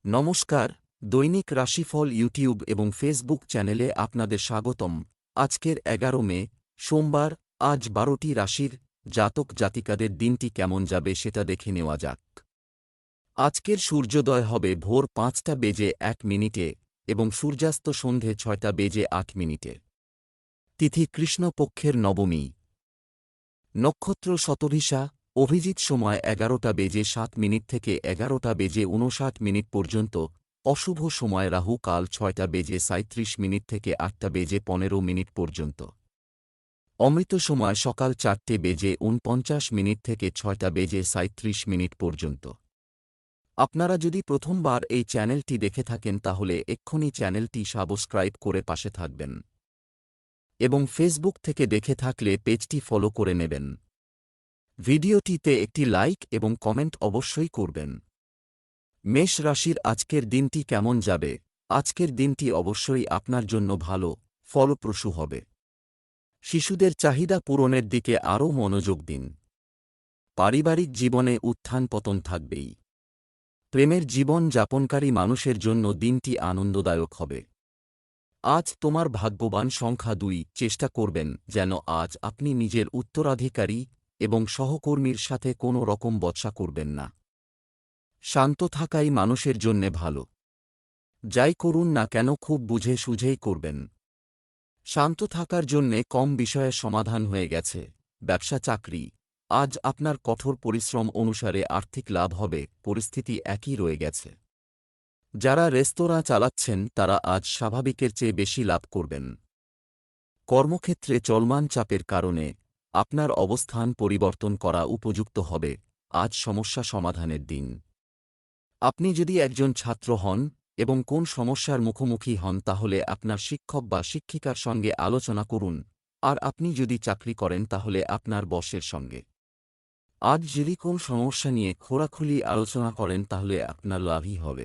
নমস্কার, দৈনিক রাশিফল ইউটিউব এবং ফেসবুক চ্যানেলে আপনাদের স্বাগতম। আজকের ১১ মে, সোমবার। আজ ১২টি রাশির জাতক জাতিকাদের দিনটি কেমন যাবে সেটা দেখে নেওয়া যাক। আজকের সূর্যোদয় হবে ভোর ৫টা বেজে ১ মিনিটে এবং সূর্যাস্ত সন্ধে ৬টা বেজে ৮ মিনিটে। তিথি কৃষ্ণপক্ষের নবমী। নক্ষত্র শতভিষা। অভিজিৎ সময় ১১টা বেজে ৭ মিনিট থেকে ১১টা বেজে ৫৯ মিনিট পর্যন্ত। অশুভ সময় রাহু কাল ৬টা বেজে ৩৭ মিনিট থেকে ৮টা বেজে ১৫ মিনিট পর্যন্ত। অমৃত সময় সকাল ৪টে বেজে ৪৯ মিনিট থেকে ৬টা বেজে ৩৭ মিনিট পর্যন্ত। আপনারা যদি প্রথমবার এই চ্যানেলটি দেখে থাকেন তাহলে এক্ষুনি চ্যানেলটি সাবস্ক্রাইব করে পাশে থাকবেন এবং ফেসবুক থেকে দেখে থাকলে পেজটি ফলো করে নেবেন। ভিডিওটিতে একটি লাইক এবং কমেন্ট অবশ্যই করবেন। মেষ রাশির আজকের দিনটি কেমন যাবে? আজকের দিনটি অবশ্যই আপনার জন্য ভালো, ফলপ্রসূ হবে। শিশুদের চাহিদা পূরণের দিকে আরও মনোযোগ দিন। পারিবারিক জীবনে উত্থান পতন থাকবেই। প্রেমের জীবন যাপনকারী মানুষের জন্য দিনটি আনন্দদায়ক হবে। আজ তোমার ভাগ্যবান সংখ্যা ২। চেষ্টা করবেন যেন আজ আপনি নিজের উত্তরাধিকারী এবং সহকর্মীর সাথে কোনো রকম বচসা করবেন না। শান্ত থাকাই মানুষের জন্যে ভালো। যাই করুন না কেন খুব বুঝে সুঝেই করবেন। শান্ত থাকার জন্যে কম বিষয়ে সমাধান হয়ে গেছে। ব্যবসা চাকরি। আজ আপনার কঠোর পরিশ্রম অনুসারে আর্থিক লাভ হবে, পরিস্থিতি একই রয়ে গেছে। যারা রেস্তোরাঁ চালাচ্ছেন তারা আজ স্বাভাবিকের চেয়ে বেশি লাভ করবেন। কর্মক্ষেত্রে চলমান চাপের কারণে আপনার অবস্থান পরিবর্তন করা উপযুক্ত হবে। আজ সমস্যা সমাধানের দিন। আপনি যদি একজন ছাত্র হন এবং কোন সমস্যার মুখোমুখি হন তাহলে আপনার শিক্ষক বা শিক্ষিকার সঙ্গে আলোচনা করুন, আর আপনি যদি চাকরি করেন তাহলে আপনার বসের সঙ্গে। আজ যদি কোন সমস্যা নিয়ে খোলাখুলি আলোচনা করেন তাহলে আপনার লাভই হবে।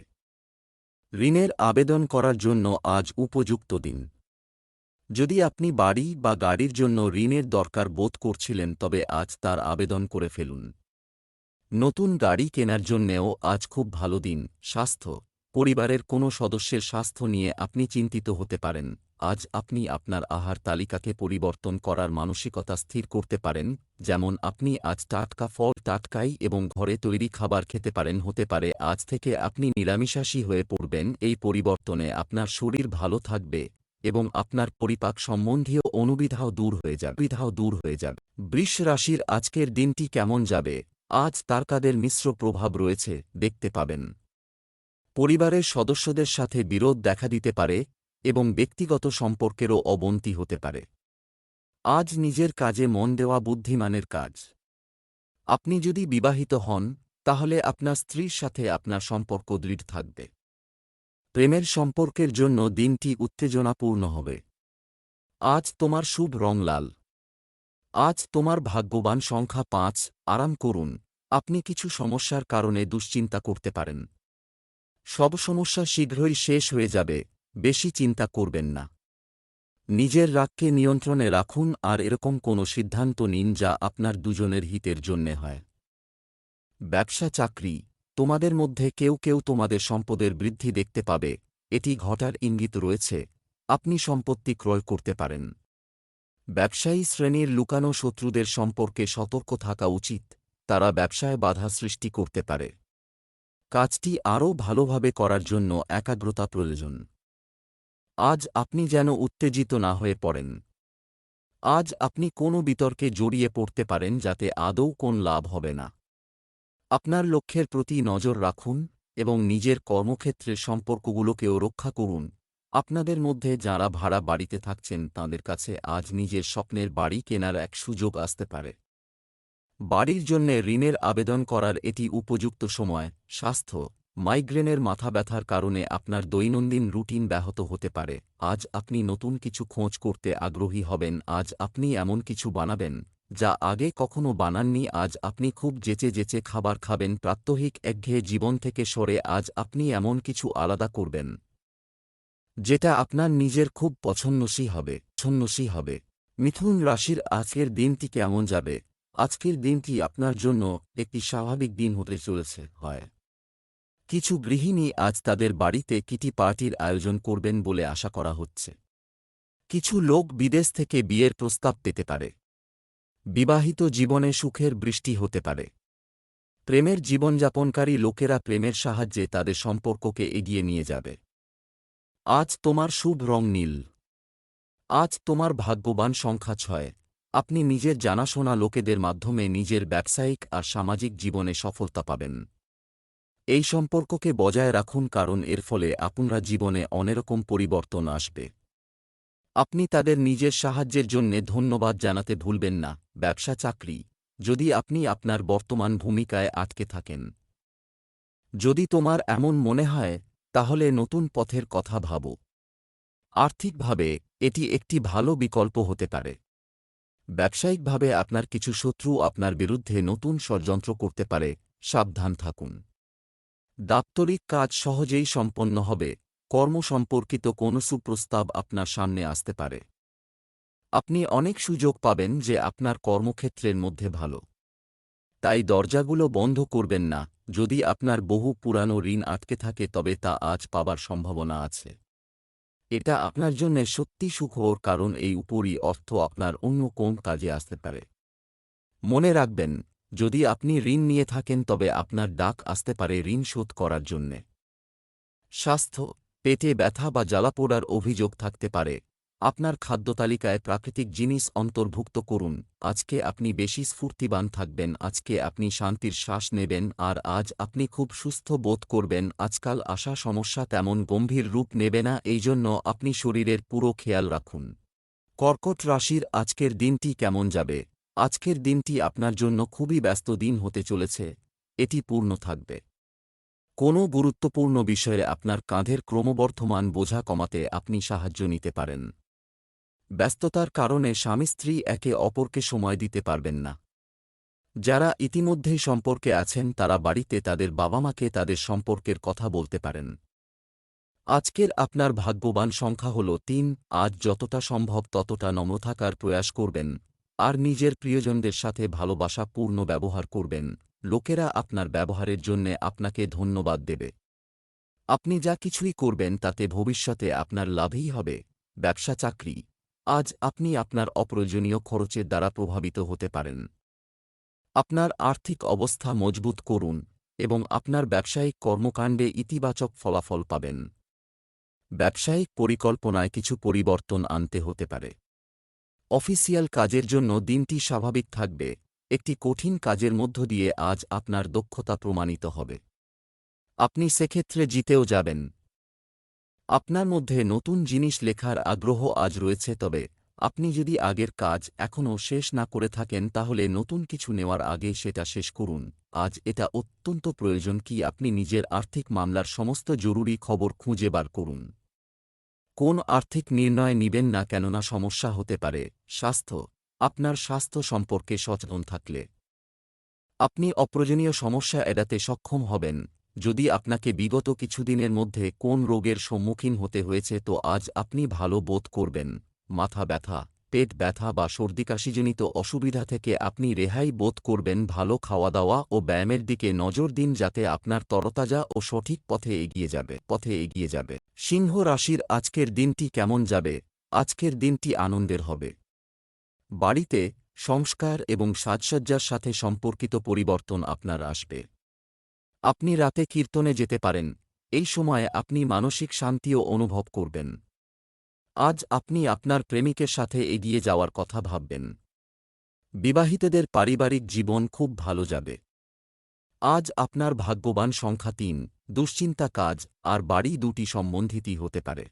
ঋণের আবেদন করার জন্য আজ উপযুক্ত দিন। যদি আপনি বাড়ি বা গাড়ির জন্য ঋণের দরকার বোধ করছিলেন তবে আজ তার আবেদন করে ফেলুন। নতুন গাড়ি কেনার জন্যেও আজ খুব ভালো দিন। স্বাস্থ্য। পরিবারের কোনো সদস্যের স্বাস্থ্য নিয়ে আপনি চিন্তিত হতে পারেন। আজ আপনি আপনার আহার তালিকাকে পরিবর্তন করার মানসিকতা স্থির করতে পারেন, যেমন আপনি আজ টাটকা ফল টাটকাই এবং ঘরে তৈরি খাবার খেতে পারেন। হতে পারে আজ থেকে আপনি নিরামিষাশী হয়ে পড়বেন। এই পরিবর্তনে আপনার শরীর ভালো থাকবে এবং আপনার পরিপাক সম্বন্ধীয় অনুবিধাও দূর হয়ে যাবে। বৃষ রাশির আজকের দিনটি কেমন যাবে? আজ তারকাদের মিশ্র প্রভাব রয়েছে, দেখতে পাবেন। পরিবারের সদস্যদের সাথে বিরোধ দেখা দিতে পারে এবং ব্যক্তিগত সম্পর্কেরও অবনতি হতে পারে। আজ নিজের কাজে মন দেওয়া বুদ্ধিমানের কাজ। আপনি যদি বিবাহিত হন তাহলে আপনার স্ত্রীর সাথে আপনার সম্পর্ক দৃঢ় থাকবে। প্রেমের সম্পর্কের জন্য দিনটি উত্তেজনাপূর্ণ হবে। আজ তোমার শুভ রং লাল। আজ তোমার ভাগ্যবান সংখ্যা ৫। আরাম করুন। আপনি কিছু সমস্যার কারণে দুশ্চিন্তা করতে পারেন। সব সমস্যা শীঘ্রই শেষ হয়ে যাবে, বেশি চিন্তা করবেন না। নিজের রাগকে নিয়ন্ত্রণে রাখুন আর এরকম কোনো সিদ্ধান্ত নিন যা আপনার দুজনের হিতের জন্যে হয়। ব্যবসা চাকরি। তোমাদের মধ্যে কেউ কেউ তোমাদের সম্পদের বৃদ্ধি দেখতে পাবে, এটি ঘটার ইঙ্গিত রয়েছে। আপনি সম্পত্তি ক্রয় করতে পারেন। ব্যবসায়ী শ্রেণীর লুকানো শত্রুদের সম্পর্কে সতর্ক থাকা উচিত, তারা ব্যবসায় বাধা সৃষ্টি করতে পারে। কাজটি আরও ভালোভাবে করার জন্য একাগ্রতা প্রয়োজন। আজ আপনি যেন উত্তেজিত না হয়ে পড়েন। আজ আপনি কোনো বিতর্কে জড়িয়ে পড়তে পারেন যাতে আদৌ কোন লাভ হবে না। আপনার লক্ষ্যের প্রতি নজর রাখুন এবং নিজের কর্মক্ষেত্রের সম্পর্কগুলোকেও রক্ষা করুন। আপনাদের মধ্যে যাঁরা ভাড়া বাড়িতে থাকছেন তাঁদের কাছে আজ নিজের স্বপ্নের বাড়ি কেনার এক সুযোগ আসতে পারে। বাড়ির জন্যে ঋণের আবেদন করার এটি উপযুক্ত সময়। স্বাস্থ্য। মাইগ্রেনের মাথা ব্যথার কারণে আপনার দৈনন্দিন রুটিন ব্যাহত হতে পারে। আজ আপনি নতুন কিছু খোঁজ করতে আগ্রহী হবেন। আজ আপনি এমন কিছু বানাবেন যা আগে কখনো বানাননি। আজ আপনি খুব যেচে যেচে খাবার খাবেন। প্রাত্যহিক একঘেয়ে জীবন থেকে সরে আজ আপনি এমন কিছু আলাদা করবেন যেটা আপনার নিজের খুব পছন্দসই হবে। মিথুন রাশির আজকের দিনটি কেমন যাবে? আজকের দিনটি আপনার জন্য একটি স্বাভাবিক দিন হতে চলেছে। কিছু গৃহিণী আজ তাদের বাড়িতে কিটি পার্টির আয়োজন করবেন বলে আশা করা হচ্ছে। কিছু লোক বিদেশ থেকে বিয়ের প্রস্তাব পেতে পারে। বিবাহিত জীবনে সুখের বৃষ্টি হতে পারে। প্রেমের জীবনযাপনকারী লোকেরা প্রেমের সাহায্যে তাদের সম্পর্ককে এগিয়ে নিয়ে যাবে। আজ তোমার শুভ রং নীল। আজ তোমার ভাগ্যবান সংখ্যা 6। আপনি নিজের জানাশোনা লোকেদের মাধ্যমে নিজের ব্যবসায়িক আর সামাজিক জীবনে সফলতা পাবেন। এই সম্পর্ককে বজায় রাখুন, কারণ এর ফলে আপনার জীবনে অনেকরকম পরিবর্তন আসবে। আপনি তাদের নিজের সাহায্যের জন্যে ধন্যবাদ জানাতে ভুলবেন না। ব্যবসা চাকরি, যদি আপনি আপনার বর্তমান ভূমিকায় আটকে থাকেন, যদি তোমার এমন মনে হয়, তাহলে নতুন পথের কথা ভাবো। আর্থিকভাবে এটি একটি ভালো বিকল্প হতে পারে। ব্যবসায়িকভাবে আপনার কিছু শত্রু আপনার বিরুদ্ধে নতুন ষড়যন্ত্র করতে পারে, সাবধান থাকুন। দাপ্তরিক কাজ সহজেই সম্পন্ন হবে। কর্ম সম্পর্কিত কোনো সুপ্রস্তাব আপনার সামনে আসতে পারে। আপনি অনেক সুযোগ পাবেন যে আপনার কর্মক্ষেত্রের মধ্যে ভালো। তাই দরজাগুলো বন্ধ করবেন না। যদি আপনার বহু পুরানো ঋণ আটকে থাকে তবে তা আজ পাবার সম্ভাবনা আছে। এটা আপনার জন্য সত্যি সুখবর, কারণ এই উপরই অর্থ আপনার অন্য কোন কাজে আসতে পারে। মনে রাখবেন, যদি আপনি ঋণ নিয়ে থাকেন তবে আপনার ডাক আসতে পারে ঋণ শোধ করার জন্যে। স্বাস্থ্য, পেটে ব্যথা বা জ্বালাপোড়ার অভিযোগ থাকতে পারে। আপনার খাদ্যতালিকায় প্রাকৃতিক জিনিস অন্তর্ভুক্ত করুন। আজকে আপনি বেশি স্ফূর্তিবান থাকবেন। আজকে আপনি শান্তির শ্বাস নেবেন আর আজ আপনি খুব সুস্থ বোধ করবেন। আজকাল আসা সমস্যা তেমন গম্ভীর রূপ নেবে না, এই জন্য আপনি শরীরের পুরো খেয়াল রাখুন। কর্কট রাশির আজকের দিনটি কেমন যাবে? আজকের দিনটি আপনার জন্য খুবই ব্যস্ত দিন হতে চলেছে। এটি পূর্ণ থাকবে। কোনো গুরুত্বপূর্ণ বিষয়ে আপনার কাঁধের ক্রমবর্ধমান বোঝা কমাতে আপনি সাহায্য নিতে পারেন। ব্যস্ততার কারণে স্বামী স্ত্রী একে অপরকে সময় দিতে পারবেন না। যারা ইতিমধ্যেই সম্পর্কে আছেন তারা বাড়িতে তাদের বাবা মাকে তাদের সম্পর্কের কথা বলতে পারেন। আজকের আপনার ভাগ্যবান সংখ্যা হল 3। আজ যতটা সম্ভব ততটা নম্র থাকার প্রয়াস করবেন আর নিজের প্রিয়জনদের সাথে ভালোবাসাপূর্ণ ব্যবহার করবেন। লোকেরা আপনার ব্যবহারের জন্যে আপনাকে ধন্যবাদ দেবে। আপনি যা কিছুই করবেন তাতে ভবিষ্যতে আপনার লাভই হবে। ব্যবসা চাকরি, আজ আপনি আপনার অপ্রয়োজনীয় খরচের দ্বারা প্রভাবিত হতে পারেন। আপনার আর্থিক অবস্থা মজবুত করুন এবং আপনার ব্যবসায়িক কর্মকাণ্ডে ইতিবাচক ফলাফল পাবেন। ব্যবসায়িক পরিকল্পনায় কিছু পরিবর্তন আনতে হতে পারে। অফিসিয়াল কাজের জন্য দিনটি স্বাভাবিক থাকবে। একটি কঠিন কাজের মধ্য দিয়ে আজ আপনার দক্ষতা প্রমাণিত হবে। আপনি সেক্ষেত্রে জিতেও যাবেন। আপনার মধ্যে নতুন জিনিস লেখার আগ্রহ আজ রয়েছে, তবে আপনি যদি আগের কাজ এখনও শেষ না করে থাকেন তাহলে নতুন কিছু নেওয়ার আগে সেটা শেষ করুন। আজ এটা অত্যন্ত প্রয়োজন কি আপনি নিজের আর্থিক মামলার সমস্ত জরুরি খবর খুঁজে বার করুন। কোন আর্থিক নির্ণয় নিবেন না, কেননা সমস্যা হতে পারে। স্বাস্থ্য, আপনার স্বাস্থ্য সম্পর্কে সচেতন থাকলে আপনি অপ্রয়োজনীয় সমস্যা এড়াতে সক্ষম হবেন। যদি আপনাকে বিগত কিছুদিনের মধ্যে কোন রোগের সম্মুখীন হতে হয়েছে তো আজ আপনি ভালো বোধ করবেন। মাথা ব্যথা, পেট ব্যথা বা সর্দিকাশিজনিত অসুবিধা থেকে আপনি রেহাই বোধ করবেন। ভালো খাওয়া দাওয়া ও ব্যায়ামের দিকে নজর দিন যাতে আপনার তরতাজা ও সঠিক পথে এগিয়ে যাবে। সিংহ রাশির আজকের দিনটি কেমন যাবে? আজকের দিনটি আনন্দের হবে। বাড়িতে সংস্কার এবং সাজসজ্জার সাথে সম্পর্কিত পরিবর্তন আপনার আসবে। আপনি রাতে কীর্তনে যেতে পারেন। এই সময়ে আপনি মানসিক শান্তিও অনুভব করবেন। আজ আপনি আপনার প্রেমিকের সাথে এগিয়ে যাওয়ার কথা ভাববেন। বিবাহিতদের পারিবারিক জীবন খুব ভালো যাবে। আজ আপনার ভাগ্যবান সংখ্যা 3। দুশ্চিন্তা কাজ আর বাড়ি দুটি সম্বন্ধিতই হতে পারে।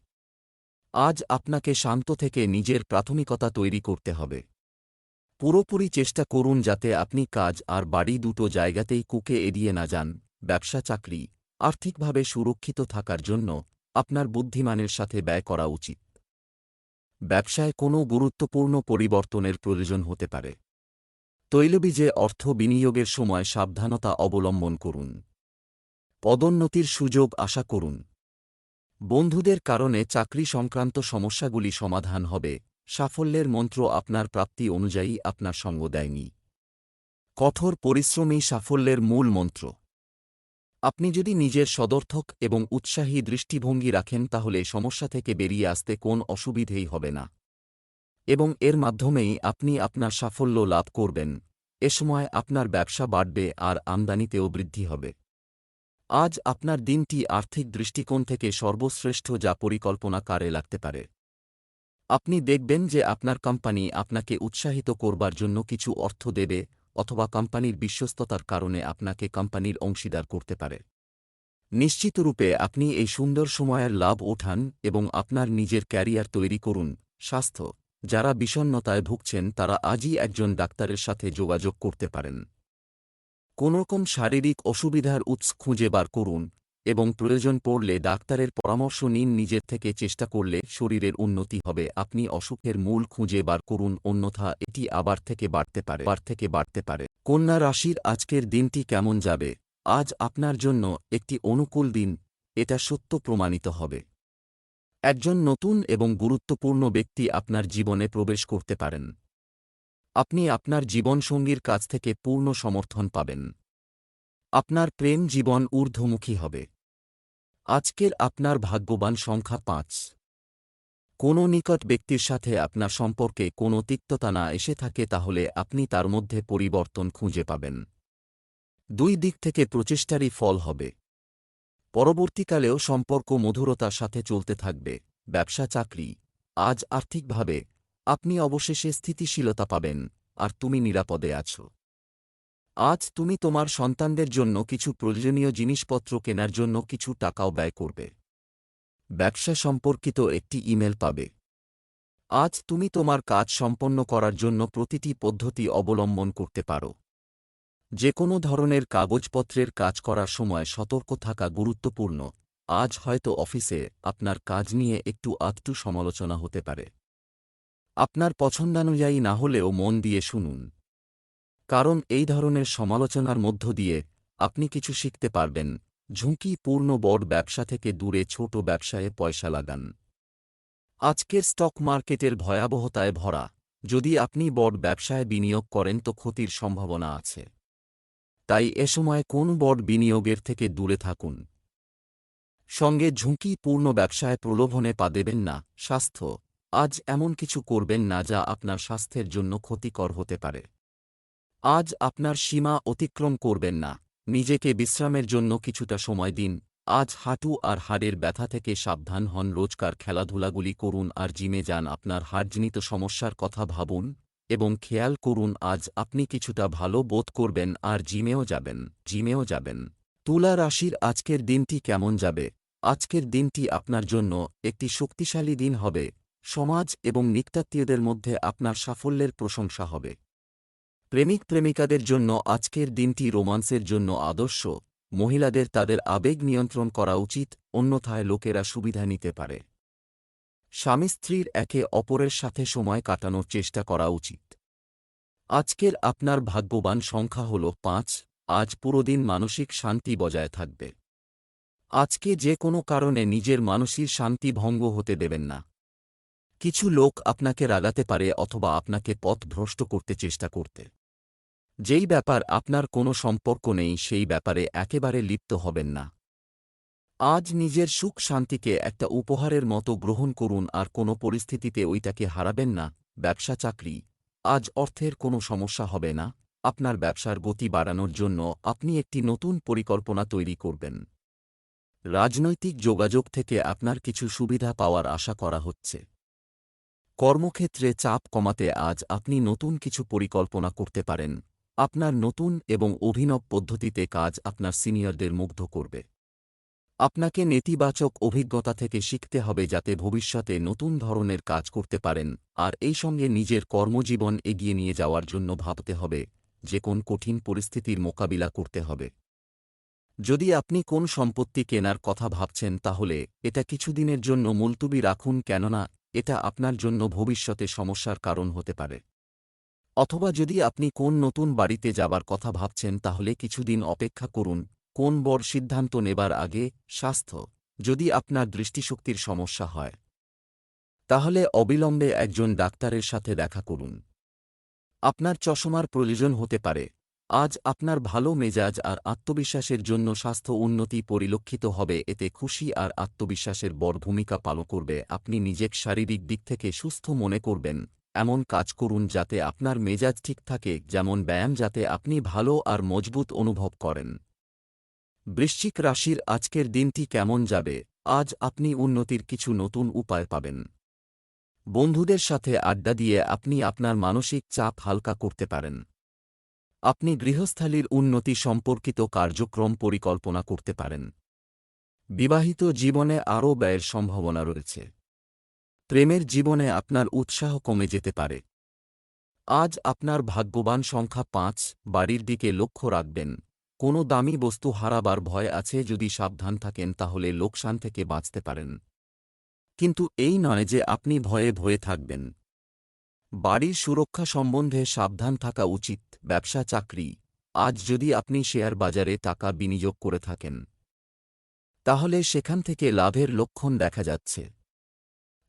আজ আপনাকে শান্ত থেকে নিজের প্রাথমিকতা তৈরি করতে হবে। পুরোপুরি চেষ্টা করুন যাতে আপনি কাজ আর বাড়ি দুটো জায়গাতেই কুকে এড়িয়ে না যান। ব্যবসা চাকরি, আর্থিকভাবে সুরক্ষিত থাকার জন্য আপনার বুদ্ধিমানের সাথে ব্যয় করা উচিত। ব্যবসায় কোনো গুরুত্বপূর্ণ পরিবর্তনের প্রয়োজন হতে পারে। তৈলবীজে অর্থ বিনিয়োগের সময় সাবধানতা অবলম্বন করুন। পদোন্নতির সুযোগ আশা করুন। বন্ধুদের কারণে চাকরি সংক্রান্ত সমস্যাগুলি সমাধান হবে। সাফল্যের মন্ত্র আপনার প্রাপ্তি অনুযায়ী আপনার সঙ্গ দেয়নি। কঠোর পরিশ্রমই সাফল্যের মূল মন্ত্র। আপনি যদি নিজের সদর্থক এবং উৎসাহী দৃষ্টিভঙ্গি রাখেন তাহলে সমস্যা থেকে বেরিয়ে আসতে কোন অসুবিধেই হবে না এবং এর মাধ্যমেই আপনি আপনার সাফল্য লাভ করবেন। এ সময় আপনার ব্যবসা বাড়বে আর আমদানিতেও বৃদ্ধি হবে। আজ আপনার দিনটি আর্থিক দৃষ্টিকোণ থেকে সর্বশ্রেষ্ঠ যা পরিকল্পনা কারে লাগতে পারে। আপনি দেখবেন যে আপনার কোম্পানি আপনাকে উৎসাহিত করবার জন্য কিছু অর্থ দেবে অথবা কোম্পানির বিশ্বস্ততার কারণে আপনাকে কোম্পানির অংশীদার করতে পারে। নিশ্চিতরূপে আপনি এই সুন্দর সময়ের লাভ ওঠান এবং আপনার নিজের ক্যারিয়ার তৈরি করুন। স্বাস্থ্য, যারা বিষণ্ণতায় ভুগছেন তারা আজই একজন ডাক্তারের সাথে যোগাযোগ করতে পারেন। কোনোরকম শারীরিক অসুবিধার উৎস খুঁজে বার করুন এবং প্রয়োজন পড়লে ডাক্তারের পরামর্শ নিন। নিজের থেকে চেষ্টা করলে শরীরের উন্নতি হবে। আপনি অসুখের মূল খুঁজে বার করুন, অন্যথা এটি আবার থেকে বাড়তে পারে। কন্যা রাশির আজকের দিনটি কেমন যাবে? আজ আপনার জন্য একটি অনুকূল দিন, এটা সত্য প্রমাণিত হবে। একজন নতুন এবং গুরুত্বপূর্ণ ব্যক্তি আপনার জীবনে প্রবেশ করতে পারেন। আপনি আপনার জীবনসঙ্গীর কাছ থেকে পূর্ণ সমর্থন পাবেন। আপনার প্রেম জীবন ঊর্ধ্বমুখী হবে। আজকের আপনার ভাগ্যবান সংখ্যা ৫। কোনো নিকট ব্যক্তির সাথে আপনার সম্পর্কে কোনো তিক্ততা না এসে থাকে তাহলে আপনি তার মধ্যে পরিবর্তন খুঁজে পাবেন। দুই দিক থেকে প্রচেষ্টারই ফল হবে। পরবর্তীকালেও সম্পর্ক মধুরতার সাথে চলতে থাকবে। ব্যবসা চাকরি, আজ আর্থিকভাবে আপনি অবশেষে স্থিতিশীলতা পাবেন আর তুমি নিরাপদে আছো। আজ তুমি তোমার সন্তানদের জন্য কিছু প্রয়োজনীয় জিনিসপত্র কেনার জন্য কিছু টাকাও ব্যয় করবে। ব্যবসা সম্পর্কিত একটি ইমেল পাবে। আজ তুমি তোমার কাজ সম্পন্ন করার জন্য প্রতিটি পদ্ধতি অবলম্বন করতে পারো। যে কোনো ধরনের কাগজপত্রের কাজ করার সময় সতর্ক থাকা গুরুত্বপূর্ণ। আজ হয়তো অফিসে আপনার কাজ নিয়ে একটু আধটু সমালোচনা হতে পারে। আপনার পছন্দানুযায়ী না হলেও মন দিয়ে শুনুন, কারণ এই ধরনের সমালোচনার মধ্য দিয়ে আপনি কিছু শিখতে পারবেন। ঝুঁকিপূর্ণ বড় ব্যবসা থেকে দূরে ছোট ব্যবসায়ে পয়সা লাগান। আজকের স্টক মার্কেটের ভয়াবহতায় ভরা। যদি আপনি বড় ব্যবসায় বিনিয়োগ করেন তো ক্ষতির সম্ভাবনা আছে। তাই এ সময় কোন বড় বিনিয়োগের থেকে দূরে থাকুন। সঙ্গে ঝুঁকিপূর্ণ ব্যবসায় প্রলোভনে পা দেবেন না। স্বাস্থ্য, আজ এমন কিছু করবেন না যা আপনার স্বাস্থ্যের জন্য ক্ষতিকর হতে পারে। আজ আপনার সীমা অতিক্রম করবেন না। নিজেকে বিশ্রামের জন্য কিছুটা সময় দিন। আজ হাঁটু আর হাড়ের ব্যথা থেকে সাবধান হন। রোজকার খেলাধুলাগুলি করুন আর জিমে যান। আপনার হাড়জনিত সমস্যার কথা ভাবুন এবং খেয়াল করুন আজ আপনি কিছুটা ভালো বোধ করবেন আর জিমেও যাবেন। তুলা রাশির আজকের দিনটি কেমন যাবে? আজকের দিনটি আপনার জন্য একটি শক্তিশালী দিন হবে। সমাজ এবং নিকটাত্মীয়দের মধ্যে আপনার সাফল্যের প্রশংসা হবে। প্রেমিক প্রেমিকাদের জন্য আজকের দিনটি রোমান্সের জন্য আদর্শ। মহিলাদের তাদের আবেগ নিয়ন্ত্রণ করা উচিত, অন্যথায় লোকেরা সুবিধা নিতে পারে। স্বামী স্ত্রীর একে অপরের সাথে সময় কাটানোর চেষ্টা করা উচিত। আজকের আপনার ভাগ্যবান সংখ্যা হল ৫। আজ পুরোদিন মানসিক শান্তি বজায় থাকবে। আজকে যে কোনো কারণে নিজের মানসিক শান্তি ভঙ্গ হতে দেবেন না। কিছু লোক আপনাকে রাগাতে পারে অথবা আপনাকে পথভ্রষ্ট করতে চেষ্টা করতে। যেই ব্যাপার আপনার কোনো সম্পর্ক নেই সেই ব্যাপারে একেবারে লিপ্ত হবেন না। আজ নিজের সুখ শান্তিকে একটা উপহারের মতো গ্রহণ করুন আর কোনো পরিস্থিতিতে ওইটাকে হারাবেন না। ব্যবসা চাকরি, আজ অর্থের কোনো সমস্যা হবে না। আপনার ব্যবসার গতি বাড়ানোর জন্য আপনি একটি নতুন পরিকল্পনা তৈরি করবেন। রাজনৈতিক যোগাযোগ থেকে আপনার কিছু সুবিধা পাওয়ার আশা করা হচ্ছে। কর্মক্ষেত্রে চাপ কমাতে আজ আপনি নতুন কিছু পরিকল্পনা করতে পারেন। আপনার নতুন এবং অভিনব পদ্ধতিতে কাজ আপনার সিনিয়রদের মুগ্ধ করবে। আপনাকে নেতিবাচক অভিজ্ঞতা থেকে শিখতে হবে যাতে ভবিষ্যতে নতুন ধরনের কাজ করতে পারেন আর এই সঙ্গে নিজের কর্মজীবন এগিয়ে নিয়ে যাওয়ার জন্য ভাবতে হবে যে কোন কঠিন পরিস্থিতির মোকাবিলা করতে হবে। যদি আপনি কোন সম্পত্তি কেনার কথা ভাবছেন তাহলে এটা কিছুদিনের জন্য মুলতুবি রাখুন, কেননা এটা আপনার জন্য ভবিষ্যতে সমস্যার কারণ হতে পারে। অথবা যদি আপনি কোন নতুন বাড়িতে যাবার কথা ভাবছেন তাহলে কিছুদিন অপেক্ষা করুন কোন বড় সিদ্ধান্ত নেবার আগে। স্বাস্থ্য, যদি আপনার দৃষ্টিশক্তির সমস্যা হয় তাহলে অবিলম্বে একজন ডাক্তারের সাথে দেখা করুন। আপনার চশমার প্রয়োজন হতে পারে, আজ আপনার ভালো মেজাজ আর আত্মবিশ্বাসের জন্য স্বাস্থ্য উন্নতি পরিলক্ষিত হবে। এতে খুশি আর আত্মবিশ্বাসের বড় ভূমিকা পালন করবে। আপনি নিজেকে শারীরিক দিক থেকে সুস্থ মনে করবেন। এমন কাজ করুন যাতে আপনার মেজাজ ঠিক থাকে, যেমন ব্যায়াম, যাতে আপনি ভালো আর মজবুত অনুভব করেন। বৃশ্চিক রাশির আজকের দিনটি কেমন যাবে? আজ আপনি উন্নতির কিছু নতুন উপায় পাবেন। বন্ধুদের সাথে আড্ডা দিয়ে আপনি আপনার মানসিক চাপ হালকা করতে পারেন। আপনি গৃহস্থালির উন্নতি সম্পর্কিত কার্যক্রম পরিকল্পনা করতে পারেন। বিবাহিত জীবনে আরও ব্যয়ের সম্ভাবনা রয়েছে। প্রেমের জীবনে আপনার উৎসাহ কমে যেতে পারে। আজ আপনার ভাগ্যবান সংখ্যা ৫। বাড়ির দিকে লক্ষ্য রাখবেন। কোনো দামি বস্তু হারাবার ভয় আছে। যদি সাবধান থাকেন তাহলে লোকসান থেকে বাঁচতে পারেন। কিন্তু এই নয় যে আপনি ভয়ে ভয়ে থাকবেন। বাড়ির সুরক্ষা সম্বন্ধে সাবধান থাকা উচিত। ব্যবসা চাকরি, আজ যদি আপনি শেয়ার বাজারে টাকা বিনিয়োগ করে থাকেন তাহলে সেখান থেকে লাভের লক্ষণ দেখা যাচ্ছে।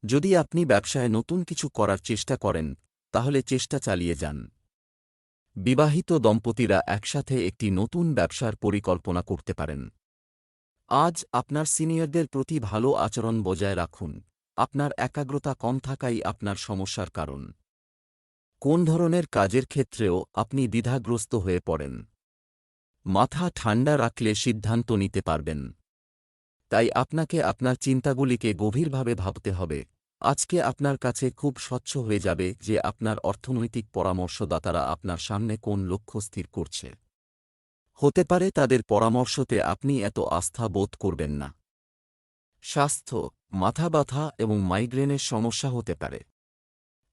যদি আপনি ব্যবসায় নতুন কিছু করার চেষ্টা করেন তাহলে চেষ্টা চালিয়ে যান। বিবাহিত দম্পতিরা একসাথে একটি নতুন ব্যবসার পরিকল্পনা করতে পারেন। আজ আপনার সিনিয়রদের প্রতি ভালো আচরণ বজায় রাখুন। আপনার একাগ্রতা কম থাকাই আপনার সমস্যার কারণ। কোন ধরনের কাজের ক্ষেত্রেও আপনি দ্বিধাগ্রস্ত হয়ে পড়েন। মাথা ঠান্ডা রাখলে সিদ্ধান্ত নিতে পারবেন। তাই আপনাকে আপনার চিন্তাগুলিকে গভীরভাবে ভাবতে হবে। আজকে আপনার কাছে খুব স্বচ্ছ হয়ে যাবে যে আপনার অর্থনৈতিক পরামর্শদাতারা আপনার সামনে কোন লক্ষ্য স্থির করছে। হতে পারে তাদের পরামর্শতে আপনি এত আস্থা বোধ করবেন না। স্বাস্থ্য, মাথা ব্যথা এবং মাইগ্রেনের সমস্যা হতে পারে।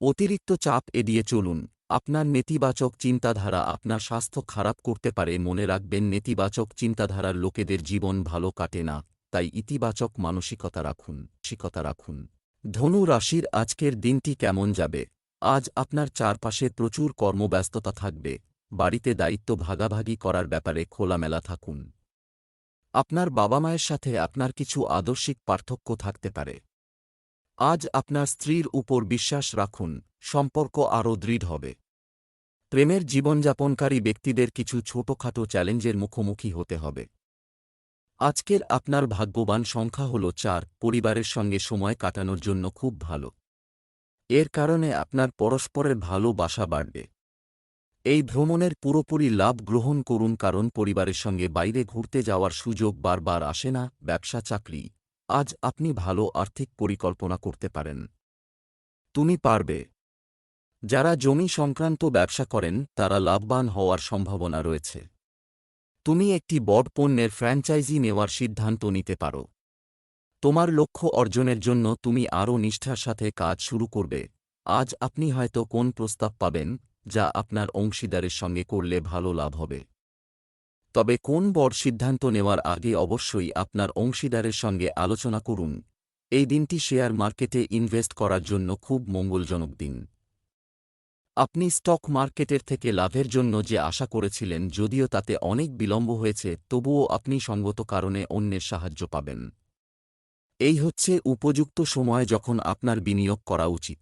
অতিরিক্ত চাপ এড়িয়ে চলুন। আপনার নেতিবাচক চিন্তাধারা আপনার স্বাস্থ্য খারাপ করতে পারে। মনে রাখবেন, নেতিবাচক চিন্তাধারার লোকেদের জীবন ভালো কাটে না। তাই ইতিবাচক মানসিকতা রাখুন। ধনু রাশির আজকের দিনটি কেমন যাবে? আজ আপনার চারপাশে প্রচুর কর্মব্যস্ততা থাকবে। বাড়িতে দায়িত্ব ভাগাভাগি করার ব্যাপারে খোলামেলা থাকুন। আপনার বাবা মায়ের সাথে আপনার কিছু আদর্শিক পার্থক্য থাকতে পারে। আজ আপনার স্ত্রীর উপর বিশ্বাস রাখুন। সম্পর্ক আরও দৃঢ় হবে। প্রেমের জীবনযাপনকারী ব্যক্তিদের কিছু ছোটখাটো চ্যালেঞ্জের মুখোমুখি হতে হবে। আজকের আপনার ভাগ্যবান সংখ্যা হল ৪। পরিবারের সঙ্গে সময় কাটানোর জন্য খুব ভালো। এর কারণে আপনার পরস্পরের ভালোবাসা বাড়বে। এই ভ্রমণের পুরোপুরি লাভ গ্রহণ করুন, কারণ পরিবারের সঙ্গে বাইরে ঘুরতে যাওয়ার সুযোগ বারবার আসে না। ব্যবসা চাকরি, আজ আপনি ভালো আর্থিক পরিকল্পনা করতে পারেন। তুমি পারবে। যারা জমি সংক্রান্ত ব্যবসা করেন তারা লাভবান হওয়ার সম্ভাবনা রয়েছে। তুমি একটি বড় পণ্যের ফ্র্যাঞ্চাইজি নেওয়ার সিদ্ধান্ত নিতে পারো। তোমার লক্ষ্য অর্জনের জন্য তুমি আরও নিষ্ঠার সাথে কাজ শুরু করবে। আজ আপনি হয়তো কোন প্রস্তাব পাবেন যা আপনার অংশীদারের সঙ্গে করলে ভালো লাভ হবে। তবে কোন বড় সিদ্ধান্ত নেওয়ার আগে অবশ্যই আপনার অংশীদারের সঙ্গে আলোচনা করুন। এই দিনটি শেয়ার মার্কেটে ইনভেস্ট করার জন্য খুব মঙ্গলজনক দিন। আপনি স্টক মার্কেটের থেকে লাভের জন্য যে আশা করেছিলেন, যদিও তাতে অনেক বিলম্ব হয়েছে, তবুও আপনি সঙ্গত কারণে অন্যের সাহায্য পাবেন। এই হচ্ছে উপযুক্ত সময় যখন আপনার বিনিয়োগ করা উচিত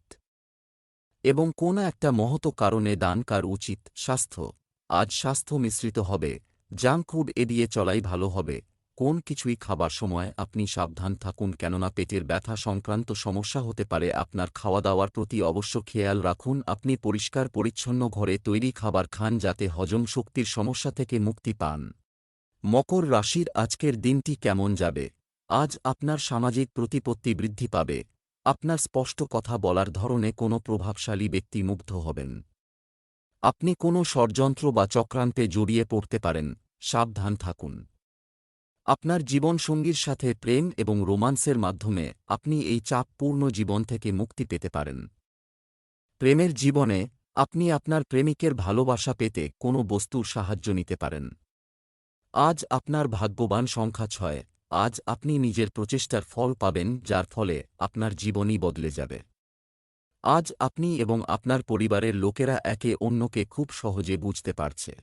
এবং কোনো একটা মহৎ কারণে দান করা উচিত। স্বাস্থ্য, আজ স্বাস্থ্য মিশ্রিত হবে। জাঙ্ক ফুড এড়িয়ে চলাই ভালো হবে। কোন কিছুই খাবার সময় আপনি সাবধান থাকুন, কেননা পেটের ব্যথা সংক্রান্ত সমস্যা হতে পারে। আপনার খাওয়া দাওয়ার প্রতি অবশ্য খেয়াল রাখুন। আপনি পরিষ্কার পরিচ্ছন্ন ঘরে তৈরি খাবার খান যাতে হজম শক্তির সমস্যা থেকে মুক্তি পান। মকর রাশির আজকের দিনটি কেমন যাবে? আজ আপনার সামাজিক প্রতিপত্তি বৃদ্ধি পাবে। আপনার স্পষ্ট কথা বলার ধরনে কোনো প্রভাবশালী ব্যক্তি মুগ্ধ হবেন। আপনি কোনো ষড়যন্ত্র বা চক্রান্তে জড়িয়ে পড়তে পারেন, সাবধান থাকুন। আপনার জীবনসঙ্গীর সাথে প্রেম এবং রোমান্সের মাধ্যমে আপনি এই চাপপূর্ণ জীবন থেকে মুক্তি পেতে পারেন। প্রেমের জীবনে আপনি আপনার প্রেমিকের ভালোবাসা পেতে কোনো বস্তুর সাহায্য নিতে পারেন। আজ আপনার ভাগ্যবান সংখ্যা ৬। আজ আপনি নিজের প্রচেষ্টার ফল পাবেন, যার ফলে আপনার জীবনই বদলে যাবে। আজ আপনি এবং আপনার পরিবারের লোকেরা একে অন্যকে খুব সহজে বুঝতে পারছে।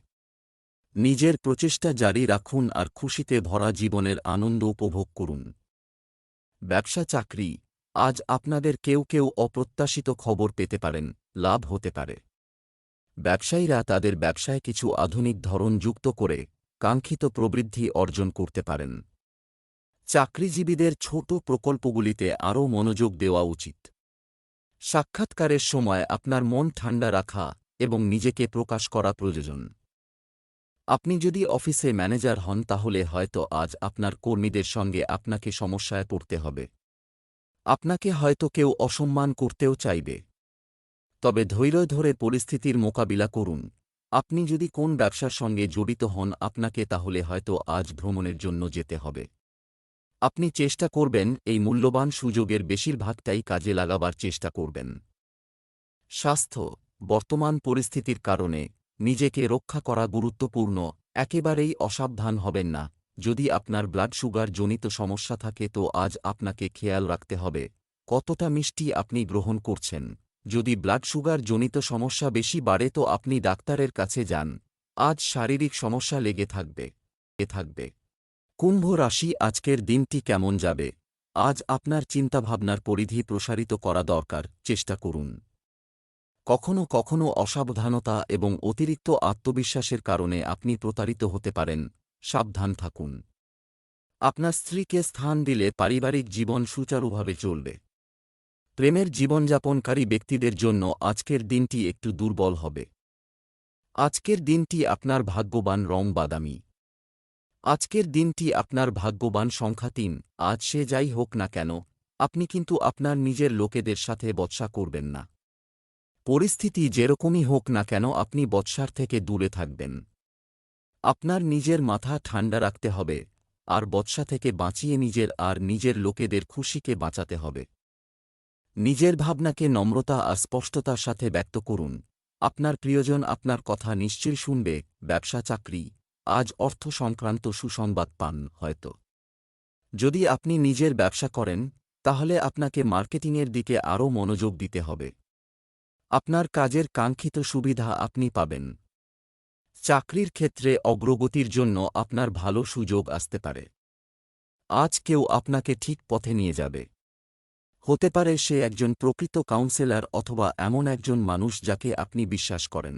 নিজের প্রচেষ্টা জারি রাখুন আর খুশিতে ভরা জীবনের আনন্দ উপভোগ করুন। ব্যবসা চাকরি, আজ আপনাদের কেউ কেউ অপ্রত্যাশিত খবর পেতে পারেন, লাভ হতে পারে। ব্যবসায়ীরা তাদের ব্যবসায় কিছু আধুনিক ধরন যুক্ত করে কাঙ্ক্ষিত প্রবৃদ্ধি অর্জন করতে পারেন। চাকরিজীবীদের ছোট প্রকল্পগুলিতে আরও মনোযোগ দেওয়া উচিত। সাক্ষাৎকারের সময় আপনার মন ঠান্ডা রাখা এবং নিজেকে প্রকাশ করা প্রয়োজন। আপনি যদি অফিসে ম্যানেজার হন তাহলে হয়তো আজ আপনার কর্মীদের সঙ্গে আপনাকে সমস্যায় পড়তে হবে। আপনাকে হয়তো কেউ অসম্মান করতেও চাইবে। তবে ধৈর্য ধরে পরিস্থিতির মোকাবিলা করুন। আপনি যদি কোন ব্যবসার সঙ্গে জড়িত হন আপনাকে তাহলে হয়তো আজ ভ্রমণের জন্য যেতে হবে। আপনি চেষ্টা করবেন এই মূল্যবান সুযোগের বেশিরভাগটাই কাজে লাগাবার চেষ্টা করবেন। স্বাস্থ্য, বর্তমান পরিস্থিতির কারণে নিজেকে রক্ষা করা গুরুত্বপূর্ণ। একেবারেই অসাবধান হবেন না। যদি আপনার ব্লাড সুগার জনিত সমস্যা থাকে তো আজ আপনাকে খেয়াল রাখতে হবে কতটা মিষ্টি আপনি গ্রহণ করছেন। যদি ব্লাড সুগার জনিত সমস্যা বেশি বাড়ে তো আপনি ডাক্তারের কাছে যান। আজ শারীরিক সমস্যা লেগে থাকবে। কুম্ভ রাশি, আজকের দিনটি কেমন যাবে? আজ আপনার চিন্তাভাবনার পরিধি প্রসারিত করা দরকার, চেষ্টা করুন। কখনো কখনো অসাবধানতা এবং অতিরিক্ত আত্মবিশ্বাসের কারণে আপনি প্রতারিত হতে পারেন, সাবধান থাকুন। আপনার স্ত্রীকে স্থান দিলে পারিবারিক জীবন সুচারুভাবে চলবে। প্রেমের জীবনযাপনকারী ব্যক্তিদের জন্য আজকের দিনটি একটু দুর্বল হবে। আজকের দিনটি আপনার ভাগ্যবান রং বাদামি। আজকের দিনটি আপনার ভাগ্যবান সংখ্যা ৩। আজ সে যাই হোক না কেন, আপনি কিন্তু আপনার নিজের লোকেদের সাথে বচসা করবেন না। পরিস্থিতি যেরকমই হোক না কেন আপনি বচসার থেকে দূরে থাকবেন। আপনার নিজের মাথা ঠান্ডা রাখতে হবে, আর বচসা থেকে বাঁচিয়ে নিজের আর নিজের লোকেদের খুশিকে বাঁচাতে হবে। নিজের ভাবনাকে নম্রতা আর স্পষ্টতার সাথে ব্যক্ত করুন। আপনার প্রিয়জন আপনার কথা নিশ্চয়ই শুনবে। ব্যবসা চাকরি, আজ অর্থ সংক্রান্ত সুসংবাদ পান হয়তো। যদি আপনি নিজের ব্যবসা করেন তাহলে আপনাকে মার্কেটিংয়ের দিকে আরও মনোযোগ দিতে হবে। আপনার কাজের কাঙ্ক্ষিত সুবিধা আপনি পাবেন। চাকরির ক্ষেত্রে অগ্রগতির জন্য আপনার ভালো সুযোগ আসতে পারে। আজ কেউ আপনাকে ঠিক পথে নিয়ে যাবে। হতে পারে সে একজন প্রকৃত কাউন্সেলর অথবা এমন একজন মানুষ যাকে আপনি বিশ্বাস করেন।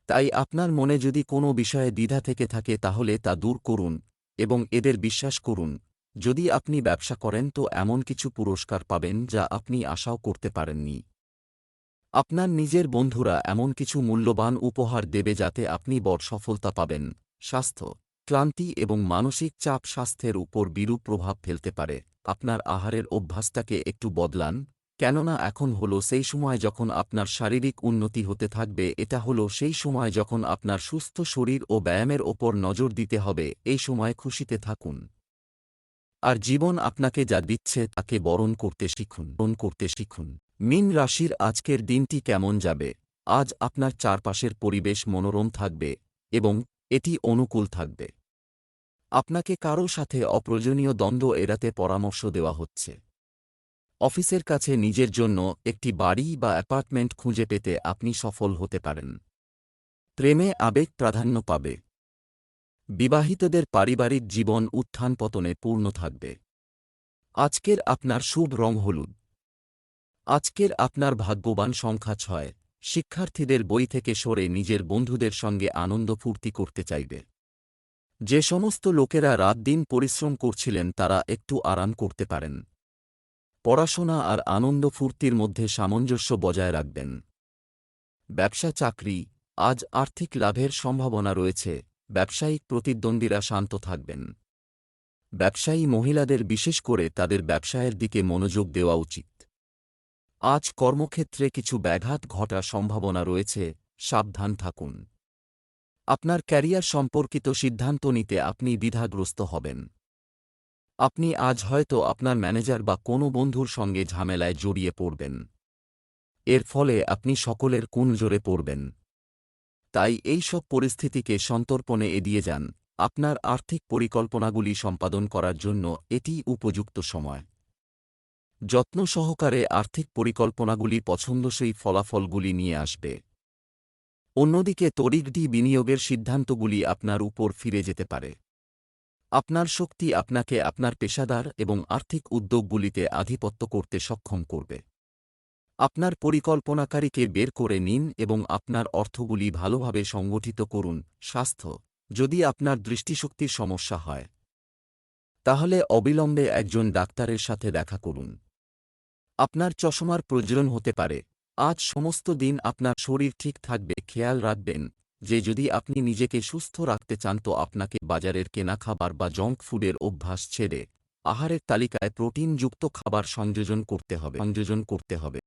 তাই আপনার মনে যদি কোনো বিষয়ে দ্বিধা থেকে থাকে তাহলে তা দূর করুন এবং এদের বিশ্বাস করুন। যদি আপনি ব্যবসা করেন তো এমন কিছু পুরস্কার পাবেন যা আপনি আশাও করতে পারেননি। আপনার নিজের বন্ধুরা এমন কিছু মূল্যবান উপহার দেবে যাতে আপনি বড় সফলতা পাবেন। স্বাস্থ্য, ক্লান্তি এবং মানসিক চাপ স্বাস্থ্যের উপর বিরূপ প্রভাব ফেলতে পারে। আপনার আহারের অভ্যাসটাকে একটু বদলান, কেননা এখন হলো সেই সময় যখন আপনার শারীরিক উন্নতি হতে থাকবে। এটা হলো সেই সময় যখন আপনার সুস্থ শরীর ও ব্যায়ামের ওপর নজর দিতে হবে। এই সময় খুশিতে থাকুন আর জীবন আপনাকে যা দিচ্ছে তাকে বরণ করতে শিখুন। মীন রাশির, আজকের দিনটি কেমন যাবে? আজ আপনার চারপাশের পরিবেশ মনোরম থাকবে এবং এটি অনুকূল থাকবে। আপনাকে কারও সাথে অপ্রয়োজনীয় দ্বন্দ্ব এড়াতে পরামর্শ দেওয়া হচ্ছে। অফিসের কাছে নিজের জন্য একটি বাড়ি বা অ্যাপার্টমেন্ট খুঁজে পেতে আপনি সফল হতে পারেন। প্রেমে আবেগ প্রাধান্য পাবে। বিবাহিতদের পারিবারিক জীবন উত্থান পতনে পূর্ণ থাকবে। আজকের আপনার শুভ রং হলুদ। আজকের আপনার ভাগ্যবান সংখ্যা ৬। শিক্ষার্থীদের বই থেকে সরে নিজের বন্ধুদের সঙ্গে আনন্দ ফুর্তি করতে চাইবে। যে সমস্ত লোকেরা রাত দিন পরিশ্রম করছিলেন তারা একটু আরাম করতে পারেন। পড়াশোনা আর আনন্দ ফুর্তির মধ্যে সামঞ্জস্য বজায় রাখবেন। ব্যবসা চাকরি, আজ আর্থিক লাভের সম্ভাবনা রয়েছে। ব্যবসায়িক প্রতিদ্বন্দ্বীরা শান্ত থাকবেন। ব্যবসায়ী মহিলাদের বিশেষ করে তাদের ব্যবসায়ের দিকে মনোযোগ দেওয়া উচিত। আজ কর্মক্ষেত্রে কিছু ব্যাঘাত ঘটার সম্ভাবনা রয়েছে, সাবধান থাকুন। আপনার ক্যারিয়ার সম্পর্কিত সিদ্ধান্ত নিতে আপনি দ্বিধাগ্রস্ত হবেন। আপনি আজ হয়তো আপনার ম্যানেজার বা কোনো বন্ধুর সঙ্গে ঝামেলায় জড়িয়ে পড়বেন। এর ফলে আপনি সকলের কুনজরে পড়বেন। তাই এই সব পরিস্থিতিকে সন্তর্পণে এড়িয়ে যান। আপনার আর্থিক পরিকল্পনাগুলি সম্পাদন করার জন্য এটি উপযুক্ত সময়। যত্ন সহকারে আর্থিক পরিকল্পনাগুলি পছন্দসই ফলাফলগুলি নিয়ে আসবে। অন্যদিকে তড়িঘড়ি বিনিয়োগের সিদ্ধান্তগুলি আপনার উপর ফিরে যেতে পারে। আপনার শক্তি আপনাকে আপনার পেশাদার এবং আর্থিক উদ্যোগগুলিতে আধিপত্য করতে সক্ষম করবে। আপনার পরিকল্পনাকারীকে বের করে নিন এবং আপনার অর্থগুলি ভালোভাবে সংগঠিত করুন। স্বাস্থ্য, যদি আপনার দৃষ্টিশক্তির সমস্যা হয়, তাহলে অবিলম্বে একজন ডাক্তারের সাথে দেখা করুন। আপনার চশমার প্রয়োজন হতে পারে। আজ সমস্ত দিন আপনার শরীর ঠিক থাকবে। খেয়াল রাখবেন যে যদি আপনি নিজেকে সুস্থ রাখতে চান তো আপনাকে বাজারের কেনা খাবার বা জঙ্ক ফুডের অভ্যাস ছেড়ে আহারের তালিকায় প্রোটিনযুক্ত খাবার সংযোজন করতে হবে।